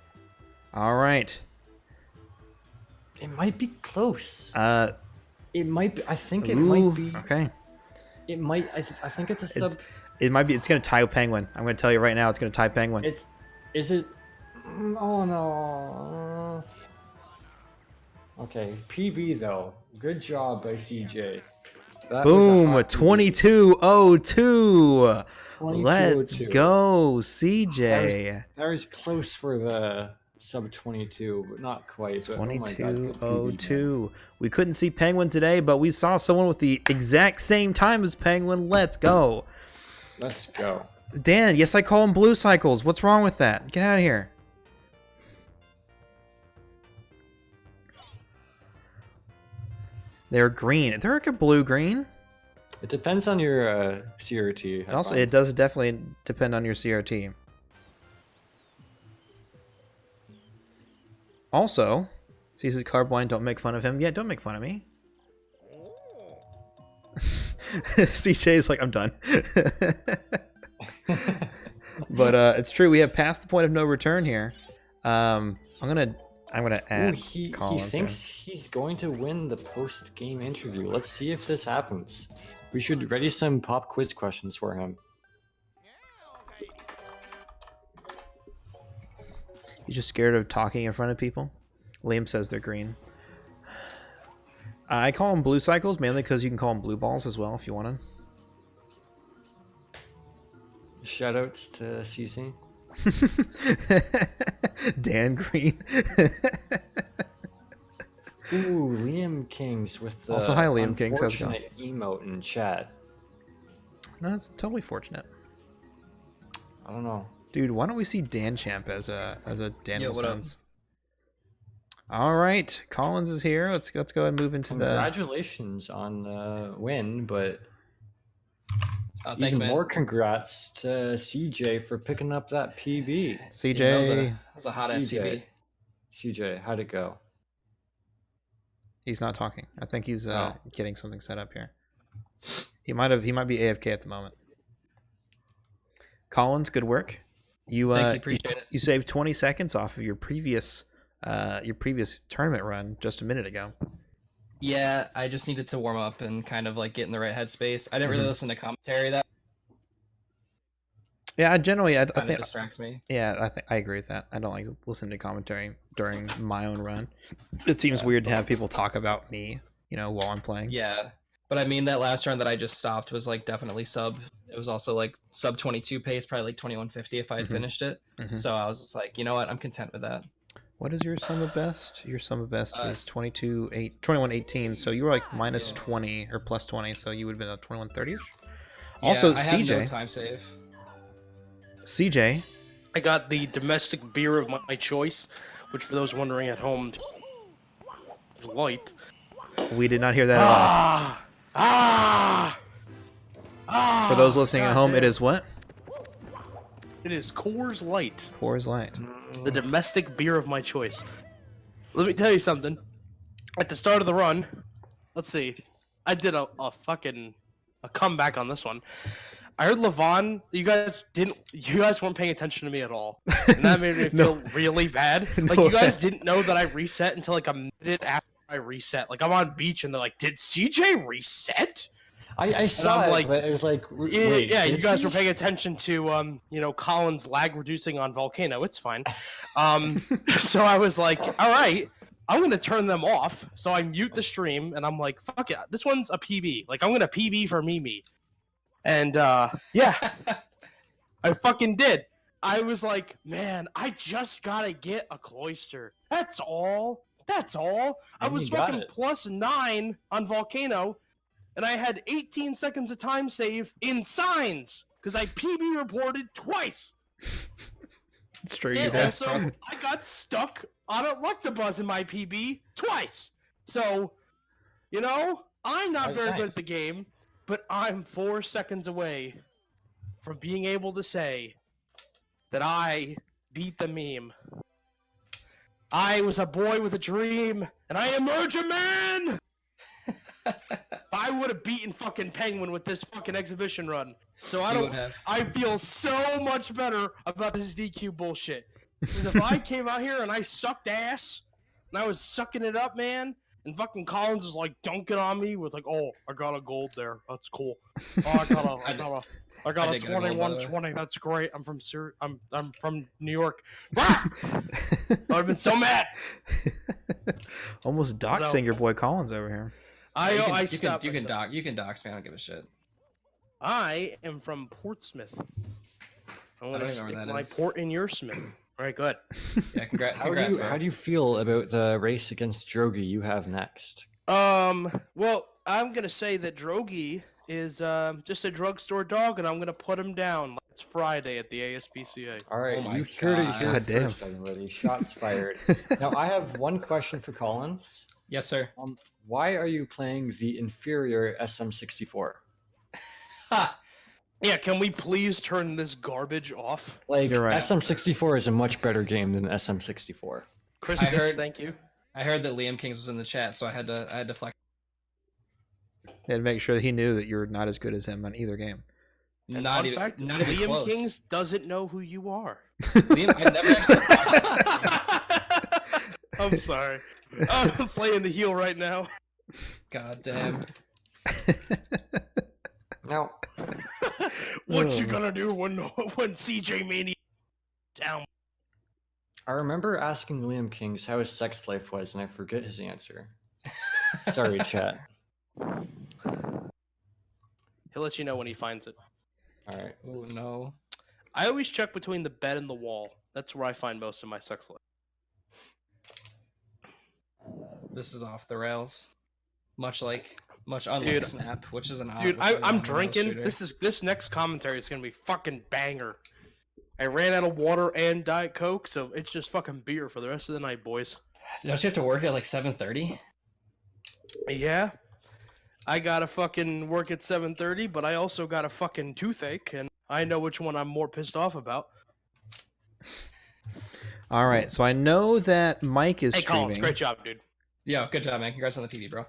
Speaker 1: All right.
Speaker 2: It might be close. It might be. I think it
Speaker 1: Ooh,
Speaker 2: might be.
Speaker 1: okay.
Speaker 2: It might. I think it's a sub.
Speaker 1: It might be. It's going to tie Penguin. I'm going to tell you right now. It's going to tie Penguin.
Speaker 2: It's. Is it? Oh no. Okay, PB though. Good job by CJ. That was a
Speaker 1: Boom.
Speaker 2: hot PB.
Speaker 1: 22:02. Let's
Speaker 2: 22:02.
Speaker 1: go, CJ.
Speaker 2: That was close for the sub 22, but not quite. But, oh my God, good PB, man.
Speaker 1: 22:02. We couldn't see Penguin today, but we saw someone with the exact same time as Penguin. Let's go.
Speaker 2: Let's go.
Speaker 1: Dan, yes, I call them blue cycles. What's wrong with that? Get out of here. They're green. They're like a blue-green.
Speaker 2: It depends on your CRT.
Speaker 1: And also, it does definitely depend on your CRT. Also, sees his colorblind, don't make fun of him. Yeah, don't make fun of me. CJ's like, I'm done. But it's true. We have passed the point of no return here. I'm gonna add.
Speaker 2: Ooh, he
Speaker 1: Collins
Speaker 2: thinks he's going to win the post-game interview. Let's see if this happens. We should ready some pop quiz questions for him.
Speaker 1: He's just scared of talking in front of people. Liam says they're green. I call them blue cycles mainly because you can call them blue balls as well if you want to.
Speaker 2: Shoutouts to CC.
Speaker 1: Dan Green.
Speaker 2: Ooh, Liam Kings with the
Speaker 1: Also, hi, Liam Kings. How's it going?
Speaker 2: unfortunate emote in chat.
Speaker 1: No, that's totally fortunate.
Speaker 2: I don't know.
Speaker 1: Dude, why don't we see Dan Champ as a Daniel
Speaker 3: what up?
Speaker 1: Sons? All right, Collins is here. Let's go ahead and move into the.
Speaker 2: Congratulations on the win, but
Speaker 3: Thanks,
Speaker 2: even
Speaker 3: man.
Speaker 2: more congrats to CJ for picking up that PB.
Speaker 1: CJ.
Speaker 3: That was a hot
Speaker 2: CJ.
Speaker 3: SPB.
Speaker 2: CJ, how'd it go?
Speaker 1: He's not talking. I think he's
Speaker 2: Oh.
Speaker 1: getting something set up here. He might be AFK at the moment. Collins, good work. You
Speaker 3: Thank you, appreciate it.
Speaker 1: You saved 20 seconds off of your previous tournament run just a minute ago.
Speaker 3: Yeah, I just needed to warm up and kind of like get in the right headspace. I didn't really listen to commentary. That
Speaker 1: Yeah, I generally I
Speaker 3: kind of
Speaker 1: think
Speaker 3: distracts me.
Speaker 1: yeah, I agree with that. I don't like listening to commentary during my own run. It seems weird to have people talk about me, while I'm playing.
Speaker 3: Yeah, but I mean that last run that I just stopped was like definitely sub. It was also like sub 22 pace, probably like 2150 if I had finished it.
Speaker 1: Mhm.
Speaker 3: So I was just like, you know what, I'm content with that.
Speaker 1: What is your sum of best? Your sum of best is 2118. So you were like minus 20 or plus 20, so you would have been at 2130ish. Also,
Speaker 3: I had no
Speaker 1: CJ.
Speaker 3: time save.
Speaker 1: CJ.
Speaker 4: I got the domestic beer of my choice, which for those wondering at home, is light.
Speaker 1: We did not hear that at all. For those listening at home, it is what?
Speaker 4: It is Coors Light,
Speaker 1: Coors Light.
Speaker 4: the domestic beer of my choice. Let me tell you something. At the start of the run, let's see, I did a comeback on this one. I heard Levon. You guys weren't paying attention to me at all, and that made me feel really bad. Like
Speaker 1: No
Speaker 4: you guys
Speaker 1: way.
Speaker 4: didn't know that I reset until like a minute after I reset. Like I'm on beach and they're like, "Did CJ reset?"
Speaker 2: I saw
Speaker 4: I'm
Speaker 2: it,
Speaker 4: like,
Speaker 2: but it was like,
Speaker 4: Yeah, you
Speaker 2: did
Speaker 4: guys
Speaker 2: he?
Speaker 4: were paying attention to Colin's lag reducing on Volcano. It's fine. So I was like, all right, I'm gonna turn them off. So I mute the stream and I'm like, fuck it, this one's a PB. Like I'm gonna PB for Mimi. And yeah, I fucking did. I was like, man, I just gotta get a cloister. That's all. That's all. I
Speaker 2: And
Speaker 4: was
Speaker 2: you got
Speaker 4: fucking
Speaker 2: it.
Speaker 4: +9 on Volcano, and I had 18 seconds of time save in signs because I PB reported twice.
Speaker 1: It's true. You
Speaker 4: And
Speaker 1: did.
Speaker 4: also, I got stuck on a Lectabuzz in my PB twice. So, I'm not
Speaker 2: That's
Speaker 4: very good
Speaker 2: nice.
Speaker 4: at the game, but I'm 4 seconds away from being able to say that I beat the meme. I was a boy with a dream, and I emerge a man! I would have beaten fucking Penguin with this fucking exhibition run. So
Speaker 3: You would have.
Speaker 4: I feel so much better about this DQ bullshit. Because if I came out here and I sucked ass, and I was sucking it up, man, and fucking Collins was like dunking on me with like, oh, I got a gold there. That's cool. Oh, I got a
Speaker 3: I
Speaker 4: a
Speaker 3: did get a gold, by the way.
Speaker 4: 21-20. That's great. I'm from New York. Ah! I would have been so mad.
Speaker 1: Almost doxing
Speaker 4: So-
Speaker 1: your boy Collins over here.
Speaker 4: I
Speaker 3: you
Speaker 4: stopped
Speaker 3: can
Speaker 4: myself.
Speaker 3: dox me. I don't give a shit.
Speaker 4: I am from Portsmouth. I'm gonna
Speaker 3: don't even know where
Speaker 4: stick
Speaker 3: that
Speaker 4: my
Speaker 3: is.
Speaker 4: port in your Smith. All right, good.
Speaker 3: Yeah, congrats,
Speaker 2: How
Speaker 3: man.
Speaker 2: do you feel about the race against Drogi you have next?
Speaker 4: Well, I'm gonna say that Drogi is just a drugstore dog, and I'm gonna put him down. It's Friday at the ASPCA.
Speaker 2: All right,
Speaker 3: Oh my
Speaker 2: you heard it here
Speaker 1: God damn.
Speaker 2: first, everybody. Shots fired. Now, I have one question for Collins.
Speaker 3: Yes, sir.
Speaker 2: Why are you playing the inferior SM64?
Speaker 3: Ha!
Speaker 4: Yeah, can we please turn this garbage off?
Speaker 2: Like,
Speaker 1: You're right.
Speaker 2: SM64 is a much better game than SM64.
Speaker 4: Chris
Speaker 3: I
Speaker 4: Dix,
Speaker 3: heard-
Speaker 4: thank you.
Speaker 3: I heard that Liam Kings was in the chat, so I had to flex.
Speaker 1: and make sure that he knew that you're not as good as him on either game.
Speaker 4: And
Speaker 3: Not
Speaker 4: fun
Speaker 3: even,
Speaker 4: fact,
Speaker 3: not even
Speaker 4: Liam
Speaker 3: close.
Speaker 4: Kings doesn't know who you are.
Speaker 3: Liam, I never actually.
Speaker 4: I'm sorry. I'm playing the heel right now.
Speaker 3: God damn.
Speaker 2: Now,
Speaker 4: What you gonna do when CJ Mania down?
Speaker 2: I remember asking Liam Kings how his sex life was, and I forget his answer. Sorry, chat.
Speaker 4: He'll let you know when he finds it.
Speaker 2: All right.
Speaker 3: Oh no.
Speaker 4: I always check between the bed and the wall. That's where I find most of my sex life.
Speaker 3: This is off the rails. Much unlike
Speaker 4: Dude,
Speaker 3: Snap, which is an
Speaker 4: Dude,
Speaker 3: which is an
Speaker 4: I'm
Speaker 3: on-rails
Speaker 4: drinking.
Speaker 3: shooter.
Speaker 4: This next commentary is gonna be fucking banger. I ran out of water and Diet Coke, so it's just fucking beer for the rest of the night, boys.
Speaker 3: Don't you have to work at like 7:30?
Speaker 4: Yeah, I gotta fucking work at 7:30, but I also got a fucking toothache, and I know which one I'm more pissed off about.
Speaker 1: All right, so I know that Mike is
Speaker 4: Hey,
Speaker 1: streaming.
Speaker 4: Collins, great job, dude.
Speaker 3: Yeah, good job, man. Congrats on the PB, bro.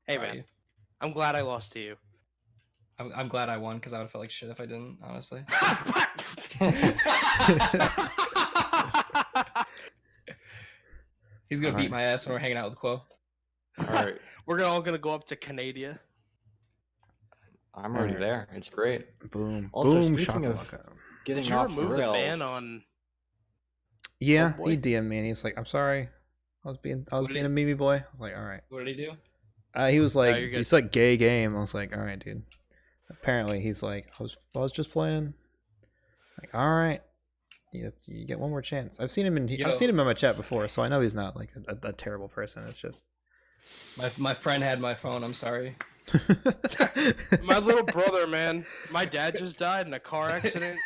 Speaker 4: Hey,
Speaker 3: Proud of
Speaker 4: man, I'm glad I lost to you.
Speaker 3: I'm glad I won because I would have felt like shit if I didn't, honestly. He's gonna
Speaker 1: All
Speaker 3: beat
Speaker 1: right.
Speaker 3: my ass when we're hanging out with Quo.
Speaker 2: All right.
Speaker 4: We're all gonna go up to Canada.
Speaker 2: I'm already there. It's great.
Speaker 1: Boom,
Speaker 2: Also,
Speaker 1: boom,
Speaker 2: speaking of-
Speaker 1: shakalaka.
Speaker 2: Getting
Speaker 4: Did you
Speaker 2: off the
Speaker 4: remove the
Speaker 2: rails.
Speaker 4: ban on?
Speaker 1: Yeah,
Speaker 4: Oh, boy.
Speaker 1: he DM'd me and he's like, "I'm sorry, I was being
Speaker 3: What did
Speaker 1: a
Speaker 3: he-
Speaker 1: Mimi boy." I was like, "All right."
Speaker 3: What did he do?
Speaker 1: He was like,
Speaker 4: you're good.
Speaker 1: "It's like gay game." I was like, "All right, dude." Apparently, he's like, "I was just playing." Like, all right, yeah, you get one more chance. I've seen him in
Speaker 3: Yo.
Speaker 1: I've seen him in my chat before, so I know he's not like a terrible person. It's just
Speaker 3: My friend had my phone. I'm sorry.
Speaker 4: My little brother, man. My dad just died in a car accident.